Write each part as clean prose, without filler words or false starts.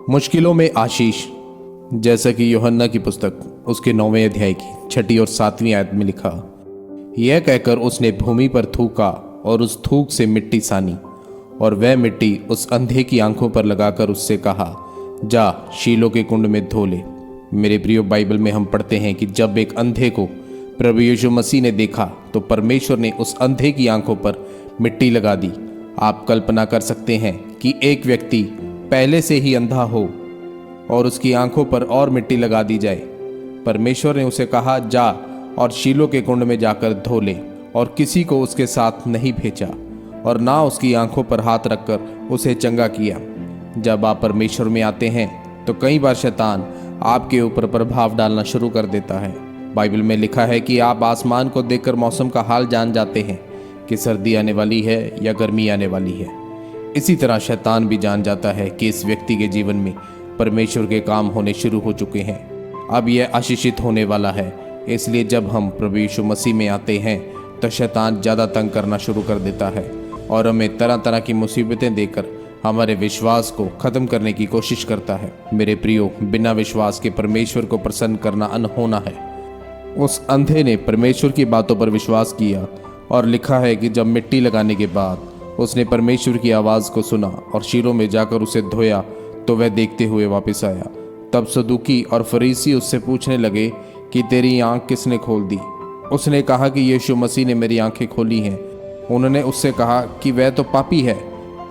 मुश्किलों में आशीष। जैसा कि यूहन्ना की पुस्तक उसके 9वें अध्याय की 6ठी और 7वीं आयत में लिखा, यह कहकर उसने भूमि पर थूका और उस थूक से मिट्टी सानी, और वह मिट्टी उस अंधे की आंखों पर लगाकर उससे कहा, जा शीलो के कुंड में धो ले। मेरे प्रियो, बाइबल में हम पढ़ते हैं कि जब एक अंधे को प्रभु यीशु मसीह ने देखा तो परमेश्वर ने उस अंधे की आंखों पर मिट्टी लगा दी। आप कल्पना कर सकते हैं कि एक व्यक्ति पहले से ही अंधा हो और उसकी आंखों पर और मिट्टी लगा दी जाए। परमेश्वर ने उसे कहा, जा और शीलो के कुंड में जाकर धो ले, और किसी को उसके साथ नहीं भेजा और ना उसकी आंखों पर हाथ रखकर उसे चंगा किया। जब आप परमेश्वर में आते हैं तो कई बार शैतान आपके ऊपर प्रभाव डालना शुरू कर देता है। बाइबल में लिखा है कि आप आसमान को देखकर मौसम का हाल जान जाते हैं कि सर्दी आने वाली है या गर्मी आने वाली है। इसी तरह शैतान भी जान जाता है कि इस व्यक्ति के जीवन में परमेश्वर के काम होने शुरू हो चुके हैं, अब यह आशीषित होने वाला है। इसलिए जब हम प्रभु यीशु मसीह में आते हैं तो शैतान ज़्यादा तंग करना शुरू कर देता है और हमें तरह तरह की मुसीबतें देकर हमारे विश्वास को ख़त्म करने की कोशिश करता है। मेरे प्रियो, बिना विश्वास के परमेश्वर को प्रसन्न करना अनहोना है। उस अंधे ने परमेश्वर की बातों पर विश्वास किया और लिखा है कि जब मिट्टी लगाने के बाद उसने परमेश्वर की आवाज़ को सुना और शीलो में जाकर उसे धोया तो वह देखते हुए वापस आया। तब सदूकी और फरीसी उससे पूछने लगे कि तेरी आंख किसने खोल दी? उसने कहा कि यीशु मसीह ने मेरी आंखें खोली हैं। उन्होंने उससे कहा कि वह तो पापी है।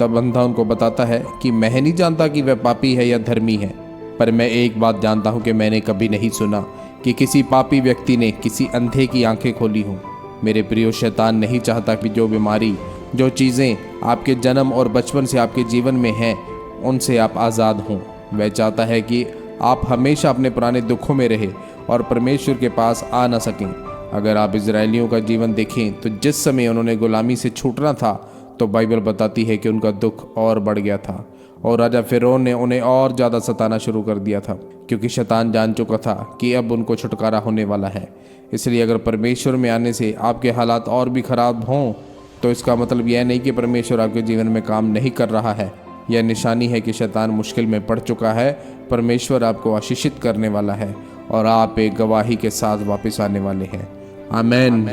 तब अंधा उनको बताता है कि मैं नहीं जानता कि वह पापी है या धर्मी है, पर मैं एक बात जानता हूँ कि मैंने कभी नहीं सुना कि किसी पापी व्यक्ति ने किसी अंधे की आंखें खोली हों। मेरे प्रियो, शैतान नहीं चाहता कि जो बीमारी, जो चीज़ें आपके जन्म और बचपन से आपके जीवन में हैं, उनसे आप आज़ाद हों। वह चाहता है कि आप हमेशा अपने पुराने दुखों में रहें और परमेश्वर के पास आ ना सकें। अगर आप इजरायलियों का जीवन देखें तो जिस समय उन्होंने गुलामी से छूटना था तो बाइबल बताती है कि उनका दुख और बढ़ गया था और राजा फिरौन ने उन्हें और ज़्यादा सताना शुरू कर दिया था, क्योंकि शैतान जान चुका था कि अब उनको छुटकारा होने वाला है। इसलिए अगर परमेश्वर में आने से आपके हालात और भी ख़राब हों तो इसका मतलब यह नहीं कि परमेश्वर आपके जीवन में काम नहीं कर रहा है। यह निशानी है कि शैतान मुश्किल में पड़ चुका है। परमेश्वर आपको आशीषित करने वाला है और आप एक गवाही के साथ वापस आने वाले हैं। आमीन।